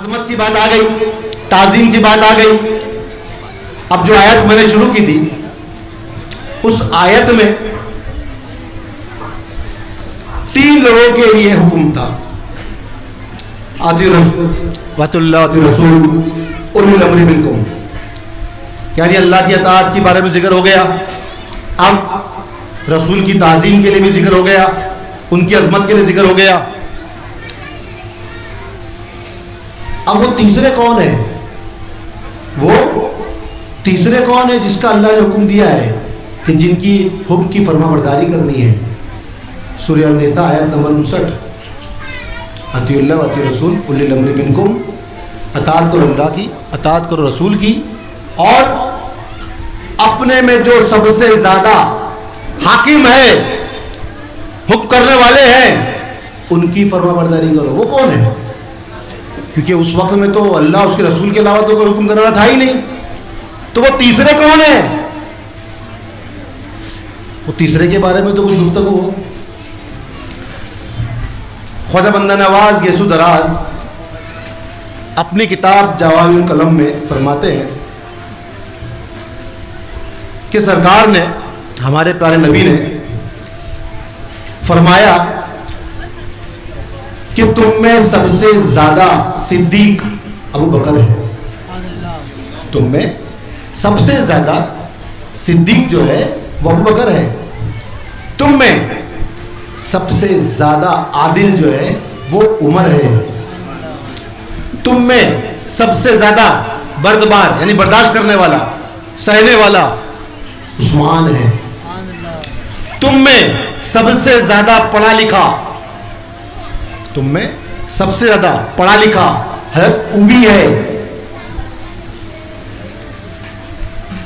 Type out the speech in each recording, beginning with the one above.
अजमत की बात आ गई, ताजीम की बात आ गई। अब जो आयत मैंने शुरू की थी, उस आयत में 3 लोगों के लिए हुक्म था, आति रसूल उलुल अम्री मिनकुम, यानी अल्लाह की अताअत के बारे में जिक्र हो गया। अब रसूल की ताजीम के लिए भी जिक्र हो गया, उनकी अजमत के लिए जिक्र हो गया। अब वो तीसरे कौन है? वो तीसरे कौन है जिसका अल्लाह ने हुक्म दिया है कि जिनकी हुक्म की फरमाबरदारी करनी है? सूरह अन-निसा आयत नंबर 59, अतिउल्लाह व अति रसूल उलिल अम्रि मिनकुम, अताअत करो अल्लाह की, अताअत करो रसूल की, और अपने में जो सबसे ज्यादा हाकिम है, हुक्म करने वाले हैं, उनकी फरमाबरदारी करो। वो कौन है? क्योंकि उस वक्त में तो अल्लाह उसके रसूल के अलावा तो कोई हुक्म करना था ही नहीं। तो वो तीसरे कौन है? वो तीसरे के बारे में तो कुछ गुफ्तगू हो। ख्वाजा बंदा नवाज गेसु दराज अपनी किताब जवाहिरुल कलम में फरमाते हैं कि सरकार ने, हमारे प्यारे नबी ने फरमाया कि तुम में सबसे ज्यादा सिद्दीक अबू बकर है। तुम में सबसे ज्यादा सिद्दीक जो है वो अबू बकर है। तुम में सबसे ज्यादा आदिल जो है वो उमर है। तुम में सबसे ज्यादा बर्दबार यानी बर्दाश्त करने वाला, सहने वाला उस्मान है। तुम में सबसे ज्यादा पढ़ा लिखा, तुम में सबसे ज्यादा पढ़ा लिखा हज़रत उबी है।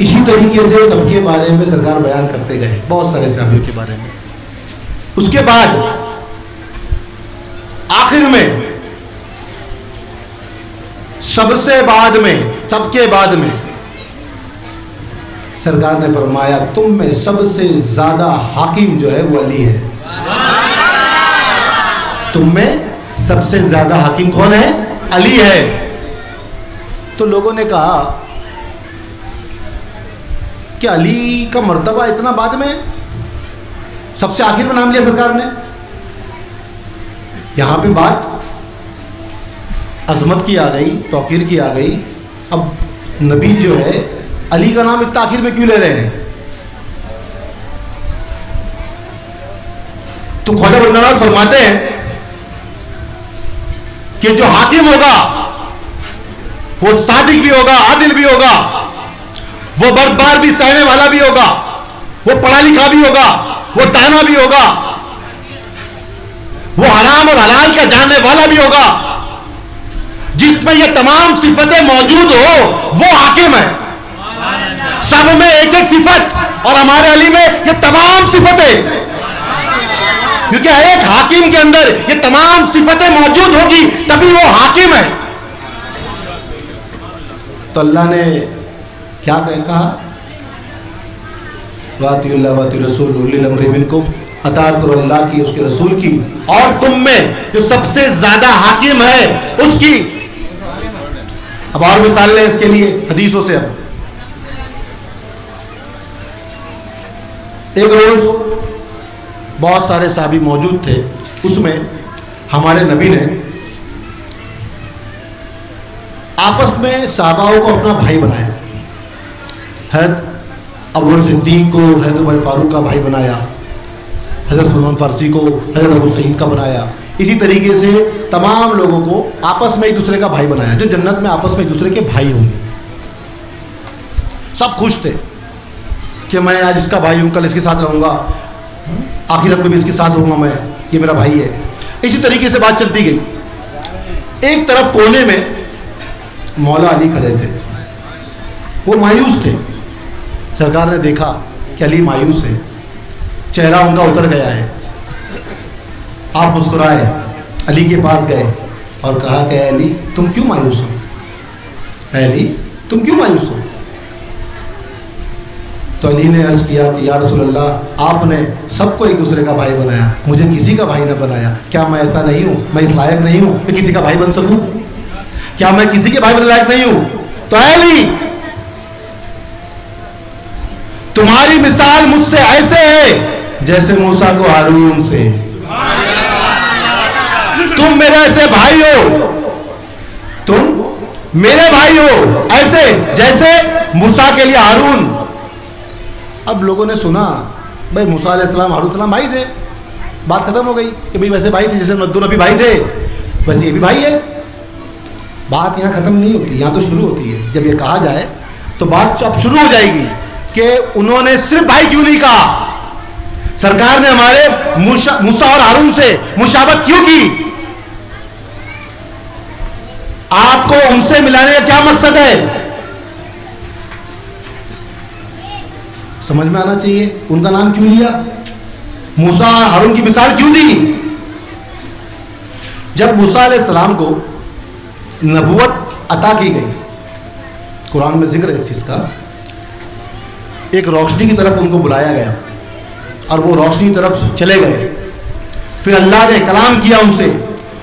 इसी तरीके से सबके बारे में सरकार बयान करते गए, बहुत सारे सहाबियों के बारे में। उसके बाद आखिर में सबसे बाद में, सबके बाद में सरकार ने फरमाया तुम में सबसे ज्यादा हाकिम जो है वो अली है। तुम में सबसे ज्यादा हाकिम कौन है? अली है। तो लोगों ने कहा कि अली का मर्तबा इतना बाद में, सबसे आखिर में नाम लिया सरकार ने। यहां पे बात अजमत की आ गई, तौकीर की आ गई। अब नबी जो है अली का नाम इतना आखिर में क्यों ले रहे हैं? तो ख्वाजा बंदा नवाज फरमाते हैं कि जो हाकिम होगा वो सादिक भी होगा, आदिल भी होगा, वो बर्दबार भी, सहने वाला भी होगा, वो पढ़ा लिखा भी होगा, वो दाना भी होगा, वो हराम और हलाल का जानने वाला भी होगा। जिसमें ये तमाम सिफतें मौजूद हो वो हाकिम है। सब में एक एक सिफत, और हमारे अली में ये तमाम सिफतें, क्योंकि एक हाकिम के अंदर ये तमाम सिफतें मौजूद होगी तभी वो हाकिम है। तो अल्लाह ने क्या कहा? वातिउल्लाह वाति रसूल उलिल अम्रि मिनकुम, अताअत करो अल्लाह की, उसके रसूल की, और तुम में जो सबसे ज्यादा हाकिम है उसकी। अब और मिसाल लें इसके लिए हदीसों से। अब एक रोज बहुत सारे साहबी मौजूद थे, उसमें हमारे नबी ने आपस में साहबाओं को अपना भाई बनाया। हज़रत अबू बकर सिद्दीक को हज़रत उमर फारूक का भाई बनाया, हज़रत सलमान फारसी को हज़रत अबू सईद का बनाया। इसी तरीके से तमाम लोगों को आपस में एक दूसरे का भाई बनाया, जो जन्नत में आपस में एक दूसरे के भाई होंगे। सब खुश थे कि मैं आज इसका भाई हूँ, कल इसके साथ रहूँगा, आखिरत में भी इसके साथ रहूँगा, मैं, ये मेरा भाई है। इसी तरीके से बात चलती गई। एक तरफ कोने में मौला अली खड़े थे, वो मायूस थे। सरकार ने देखा कि अली मायूस है, चेहरा उनका उतर गया है। आप मुस्कुराए, अली के पास गए और कहा कि अली तुम क्यों मायूस हो? अली तुम क्यों मायूस हो? तो अली ने अर्ज किया कि या रसूल अल्लाह, आपने सबको एक दूसरे का भाई बनाया, मुझे किसी का भाई ना बनाया। क्या मैं ऐसा नहीं हूँ, मैं इस लायक नहीं हूँ कि किसी का भाई बन सकूँ? क्या मैं किसी के भाई बनने लायक नहीं हूं? तो अली, तुम्हारी मिसाल मुझसे ऐसे है जैसे मूसा को हारून से। तुम मेरे ऐसे भाई हो, तुम मेरे भाई हो ऐसे जैसे मूसा के लिए हारून। अब लोगों ने सुना भाई मूसा अलैहिस्सलाम हारून सलाम भाई थे, बात खत्म हो गई कि भाई वैसे भाई थे जैसे दो नबी भाई थे वैसे ये भी भाई है। बात यहाँ खत्म नहीं होती, यहाँ तो शुरू होती है। जब ये कहा जाए तो बात अब शुरू हो जाएगी कि उन्होंने सिर्फ भाई क्यों नहीं कहा, सरकार ने हमारे मूसा और हारून से मुशाबत क्यों की, आपको उनसे मिलाने का क्या मकसद है? समझ में आना चाहिए। उनका नाम क्यों लिया, मूसा और हारून की मिसाल क्यों दी? जब मूसा अलैहिस्सलाम को नबूवत अता की गई, कुरान में जिक्र है इस चीज का, एक रोशनी की तरफ उनको बुलाया गया और वो रोशनी की तरफ चले गए। फिर अल्लाह ने कलाम किया उनसे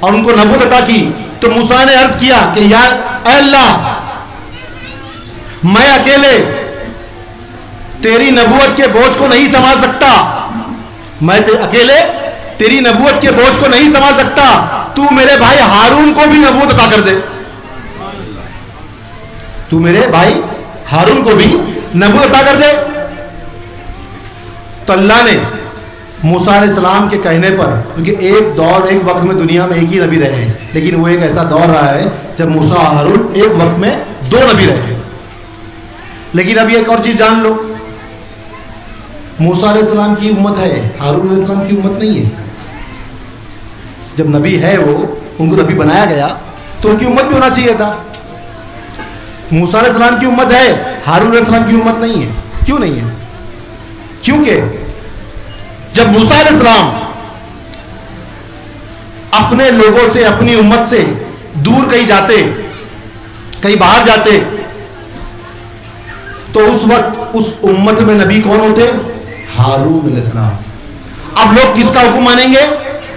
और उनको नबूवत अता की। तो मूसा ने अर्ज किया कि यार अल्लाह, मैं अकेले तेरी नबूवत के बोझ को नहीं संभाल सकता, मैं अकेले तेरी नबूवत के बोझ को नहीं संभाल सकता, तू मेरे भाई हारून को भी नबूवत अता कर दे, तू मेरे भाई हारून को भी नबूवत अता कर दे। तो अल्लाह ने मूसा अलैहिस्सलाम के कहने पर, क्योंकि एक दौर एक वक्त में दुनिया में एक ही नबी रहे हैं, लेकिन वो एक ऐसा दौर रहा है जब मूसा और हारून एक वक्त में दो नबी रहे। लेकिन अब एक और चीज जान लो, मूसा अलैहिस्सलाम की उम्मत है, हारून अलैहिस्सलाम की उम्मत नहीं है। जब नबी है वो, उनको नबी बनाया गया तो उनकी उम्मत भी होना चाहिए था। मूसा अलैहिस्सलाम की उम्मत है, हारून अलैहिस्सलाम की उम्मत नहीं है। क्यों नहीं है? क्योंकि जब मूसा अलैहिस्सलाम अपने लोगों से, अपनी उम्मत से दूर कहीं जाते, कहीं बाहर जाते, तो उस वक्त उस उम्मत में नबी कौन होते? हारून अलैहिस्सलाम। अब लोग किसका हुक्म मानेंगे?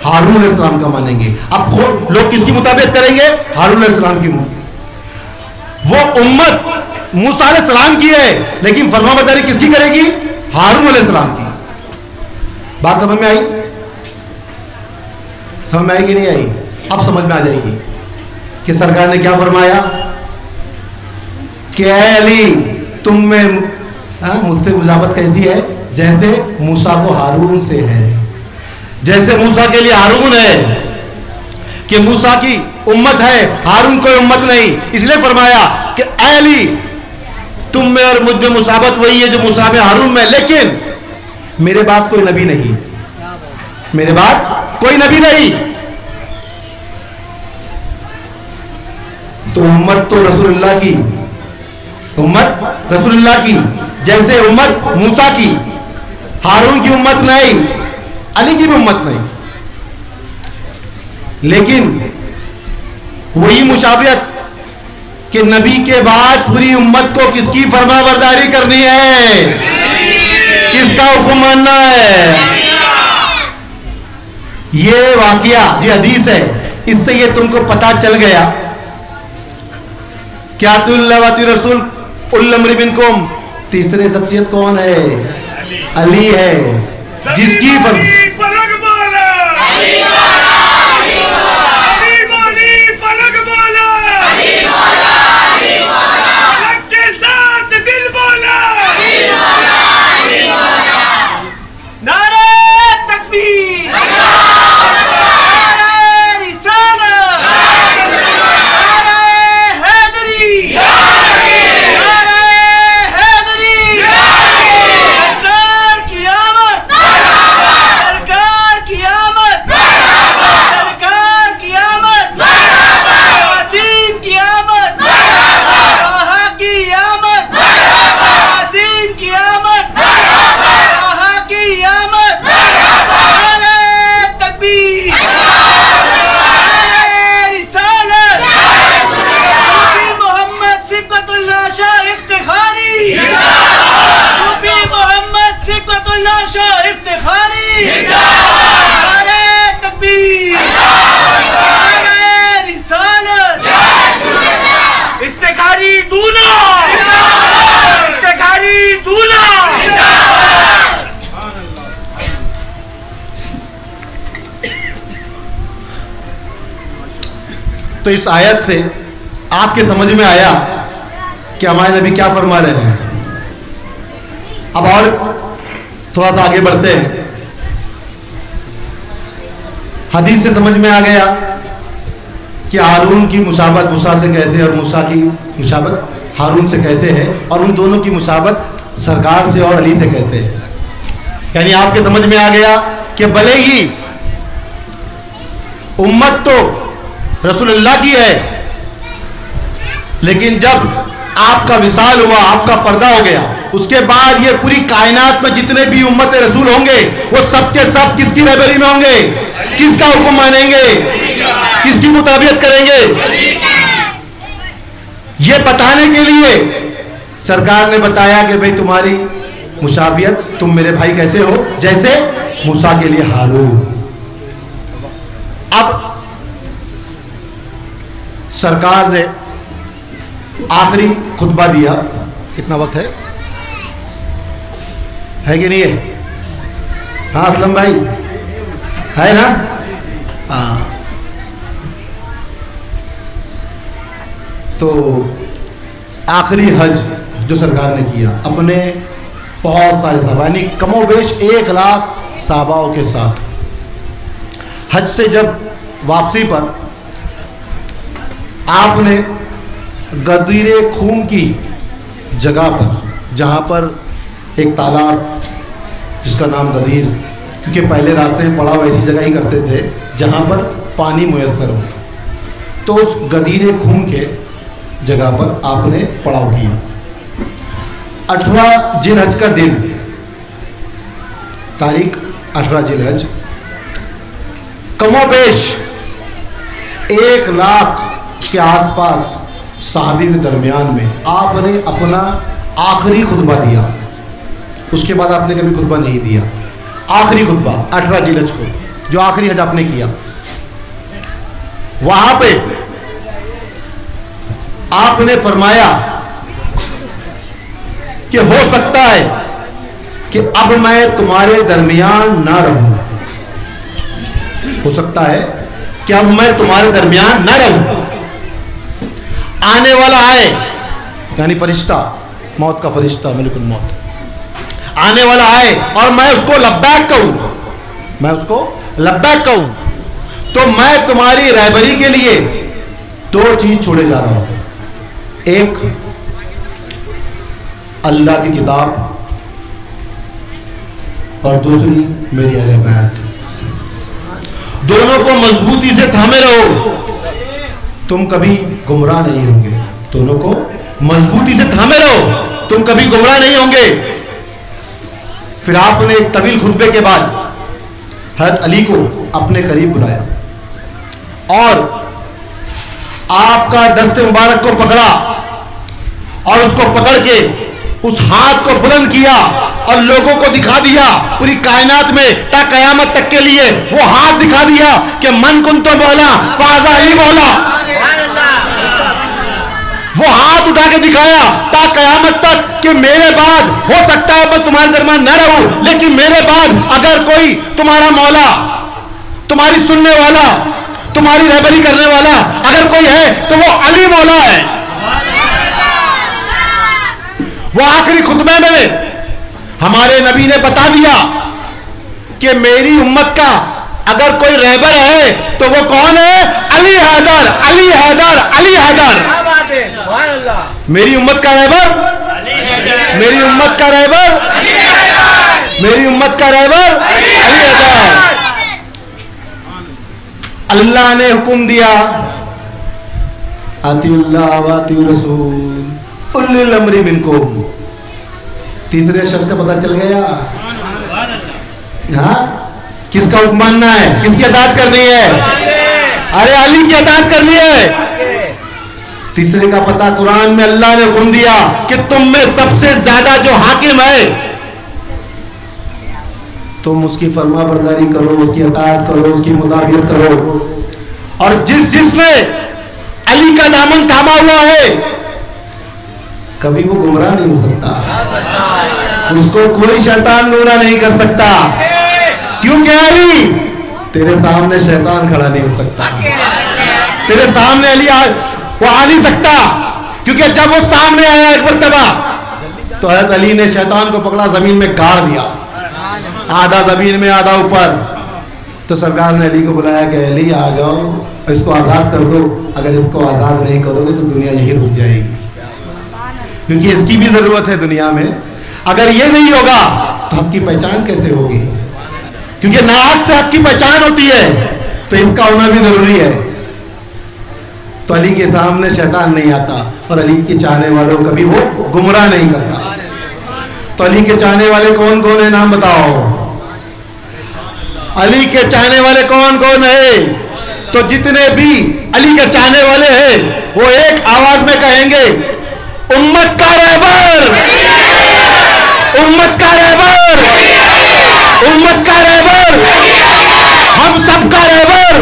हारून अलैहिस्सलाम का मानेंगे। अब लोग किसकी मुताबिक करेंगे? हारून अलैहिस्सलाम की। वो उम्मत मूसा अलैहिस्सलाम की है, लेकिन फरमाबरदारी किसकी करेगी? हारून अलैहिस्सलाम की। बात समझ में आई? समझ में आई कि नहीं आई? अब समझ में आ जाएगी कि सरकार ने क्या फरमाया कि अली, तुम में मुझसे मुजाबत कैसी है जैसे मूसा को हारून से है। जैसे मूसा के लिए हारून है कि मूसा की उम्मत है, हारून कोई उम्मत नहीं, इसलिए फरमाया कि अली, तुम में और मुझ में मुसाबत वही है जो मूसा में हारून में, लेकिन मेरे बाद कोई नबी नहीं, मेरे बाद कोई नबी नहीं। तो उम्मत तो रसूलुल्लाह की, उम्मत रसूलुल्लाह की, जैसे उम्मत मूसा की, हारून की उम्मत नहीं, अली की भी उम्मत नहीं। लेकिन वही मुशाबियत कि नबी के बाद पूरी उम्मत को किसकी फरमाबरदारी करनी है, किसका हुक्म मानना है। ये वाकया, ये हदीस है, इससे ये तुमको पता चल गया क्या तुल्लावती रसूल उल्लमरी बिनकुम, तीसरे शख्सियत कौन है? अली है, जिसकी तो इस आयत से आपके समझ में आया कि हमारे नबी क्या फरमा रहे हैं। अब और थोड़ा सा आगे बढ़ते हैं। हदीस से समझ में आ गया कि हारून की मुसाबत मूसा से कैसे और मूसा की मुसाबत हारून से कैसे है, और उन दोनों की मुसाबत सरकार से और अली से कैसे है। यानी आपके समझ में आ गया कि भले ही उम्मत तो रसूलुल्लाह की है, लेकिन जब आपका विसाल हुआ, आपका पर्दा हो गया, उसके बाद ये पूरी कायनात में जितने भी उम्मत रसूल होंगे वो सब के सब किसकी रहबरी में होंगे, किसका हुक्म मानेंगे, किसकी मुताबियत करेंगे। ये बताने के लिए सरकार ने बताया कि भाई तुम्हारी मुशाबियत, तुम मेरे भाई कैसे हो, जैसे मूसा के लिए हारून। अब सरकार ने आखिरी खुतबा दिया। कितना वक्त है कि नहीं है? हाँ असलम भाई है ना? हाँ, तो आखिरी हज जो सरकार ने किया अपने बहुत सारे सहाबानी कमोबेश 1 लाख सहाबाओं के साथ, हज से जब वापसी पर आपने गदीरे खून की जगह पर, जहाँ पर एक तालाब जिसका नाम गदीर, क्योंकि पहले रास्ते में पड़ाव ऐसी जगह ही करते थे जहाँ पर पानी मुयस्सर हो, तो उस गदीरे खून के जगह पर आपने पड़ाव किया। 18 जिलहज का दिन, तारीख 18 जिलहज, कमोबेश 1 लाख के आसपास सहाबी के दरमियान में आपने अपना आखिरी खुतबा दिया। उसके बाद आपने कभी खुतबा नहीं दिया। आखिरी खुतबा 18 जिलहज को, जो आखिरी हज आपने किया, वहां पे आपने फरमाया कि हो सकता है कि अब मैं तुम्हारे दरमियान ना रहूं, हो सकता है कि अब मैं तुम्हारे दरमियान ना रहूं, आने वाला है, यानी फरिश्ता, मौत का फरिश्ता मलिकुल मौत आने वाला है, और मैं उसको लब्बैक कहूं, मैं उसको लब्बैक कहूं, तो मैं तुम्हारी रहबरी के लिए 2 चीज छोड़े जा रहा हूं। एक, अल्लाह की किताब, और दूसरी मेरी अहले बैत। दोनों को मजबूती से थामे रहो, तुम कभी गुमराह नहीं होंगे। दोनों को मजबूती से थामे रहो, तुम कभी गुमराह नहीं होंगे। फिर आपने एक तवील खुतबे के बाद हज़रत अली को अपने करीब बुलाया और आपका दस्ते मुबारक को पकड़ा और उसको पकड़ के उस हाथ को बुलंद किया और लोगों को दिखा दिया, पूरी कायनात में ता कयामत तक के लिए वो हाथ दिखा दिया कि मन कुन तो बोला फाजा ही बोला। वो हाथ उठा के दिखाया ता कयामत तक कि मेरे बाद हो सकता है मैं तुम्हारे दरमियान न रहूं, लेकिन मेरे बाद अगर कोई तुम्हारा मौला, तुम्हारी सुनने वाला, तुम्हारी रहबरी करने वाला अगर कोई है तो वो अली मौला है। वो आखिरी खुतबे में हमारे नबी ने बता दिया कि मेरी उम्मत का अगर कोई रहबर है तो वो कौन है? अली हैदर, अली हैदर, अली हैदर। मेरी उम्मत का रहबर, मेरी उम्मत का रहबर, मेरी उम्मत का रहबर अली हैदर। अल्लाह ने हुक्म दिया अतिउल्लाह व अतिउर रसूल उल्लिल अम्री मिनकुम। तीसरे शख्स का पता चल गया। हाँ, किसका हुक्म मानना है, किसकी अताअत करनी है? अरे अली की अताअत करनी है। तीसरे का पता कुरान में अल्लाह ने हुक्म दिया कि तुम में सबसे ज्यादा जो हाकिम है तुम उसकी फरमा बरदारी करो, उसकी अताअत करो, उसकी मुताबियत करो। और जिसने अली का दामन थामा हुआ है कभी वो गुमराह नहीं हो सकता, उसको कोई शैतान गुमराह नहीं कर सकता, क्योंकि अली तेरे सामने शैतान खड़ा नहीं हो सकता। तेरे सामने अली वो आ नहीं सकता, क्योंकि जब वो सामने आया एक मर्तबा तो हज़रत अली ने शैतान को पकड़ा, जमीन में गाड़ दिया, आधा जमीन में आधा ऊपर। तो सरकार ने अली को बुलाया कि अली आ जाओ, इसको आज़ाद कर दो, अगर इसको आज़ाद नहीं करोगे तो दुनिया यही रुक जाएगी, क्योंकि इसकी भी जरूरत है दुनिया में। अगर ये नहीं होगा तो हक की पहचान कैसे होगी, क्योंकि नाहक से हक की पहचान होती है, तो इसका होना भी जरूरी है। तो अली के सामने शैतान नहीं आता और अली के चाहने वालों को कभी वो गुमराह नहीं करता। तो अली के चाहने वाले कौन कौन है, नाम बताओ। अली के चाहने वाले कौन कौन है? तो जितने भी अली के चाहने वाले हैं वो एक आवाज में कहेंगे, उम्मत का रहबर, उम्मत का रहबर, उम्मत का रहबर, हम सबका रहबर,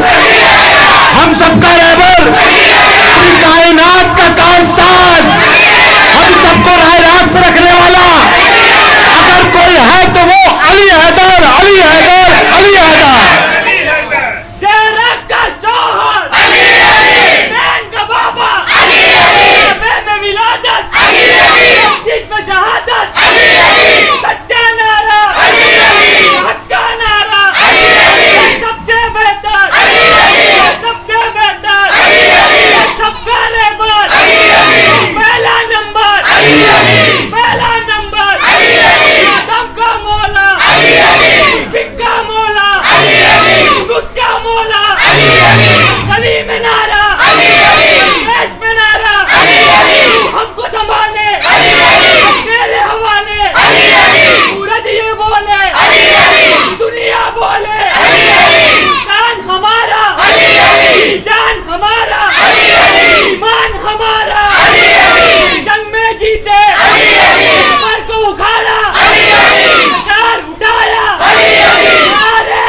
हम सबका रहबर, पूरी कायनात का कारसाज, हम सबको राह रास्त पे रखने वाला अगर कोई है तो वो अली हैदर, अली हैदर, अली हैदर। तेरा का शौहर अली अली, बहन का बाबा अली अली, बहन में विलादत अली अली, मस्जिद में शहादत अली अली, सच्चा नारा अली अली, हक का नारा अली अली, सबसे बेहतर अली अली, सबसे बेहतर अली अली, सबका रहबर अली अली, पहला नंबर अली अली, पहला नंबर अली अली, आदम का मौला अली अली, फिक्का मौला अली अली, खुद का मौला अली अली, गली में नारा अली अली, देश में नारा अली अली, हमको संभाले अली अली, अकेले हवाले अली अली, सूरज ये बोले अली अली, दुनिया बोले अली अली, जान हमारा अली अली, जान हमारा अली अली, ईमान हमारा अली अली, जंग में जीते अली अली, कमर को उखाड़ा अली अली, सरकार उठाया अली अली, नारे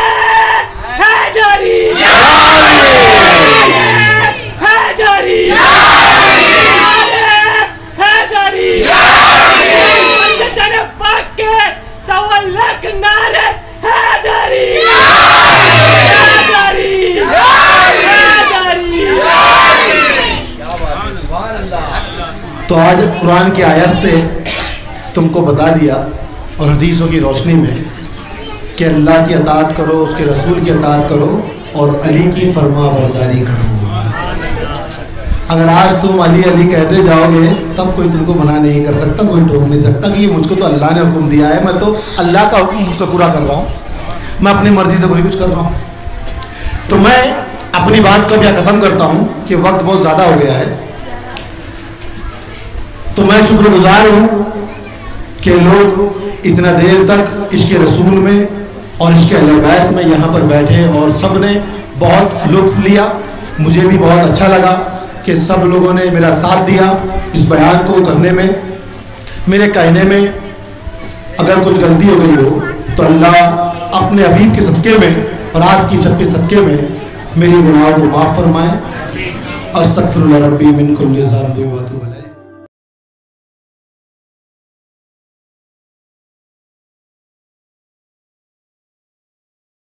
हैदरी, हैदरी, हैदरी, पंजतन पाक के 1.25 लाख नारे हैदरी, हैदरी, हैदरी। तो आज कुरान की आयत से तुमको बता दिया और हदीसों की रोशनी में कि अल्लाह की अताअत करो, उसके रसूल की अताअत करो और अली की फरमा बरदारी करो। अगर आज तुम अली अली कहते जाओगे तब कोई तुमको मना नहीं कर सकता, कोई टोक नहीं सकता कि ये मुझको तो अल्लाह ने हुक्म दिया है, मैं तो अल्लाह का हुक्म तो पूरा कर रहा हूँ, मैं अपनी मर्जी से कोई कुछ कर रहा हूँ। तो मैं अपनी बात को भी ख़त्म करता हूँ कि वक्त बहुत ज़्यादा हो गया है। तो मैं शुक्रगुजार हूँ कि लोग इतना देर तक इसके रसूल में और इसके अहले बैत में यहाँ पर बैठे और सब ने बहुत लुत्फ़ लिया। मुझे भी बहुत अच्छा लगा कि सब लोगों ने मेरा साथ दिया इस बयान को करने में। मेरे कहने में अगर कुछ गलती हो गई हो तो अल्लाह अपने हबीब के सदक़े में और आज की सबके सदक़े में मेरी गुनाहों को माफ़ फरमाए। अस्तग़फिरुल्लाह रब्बी मिन कुल्लि ज़ंबिन व अतूबु इलैह।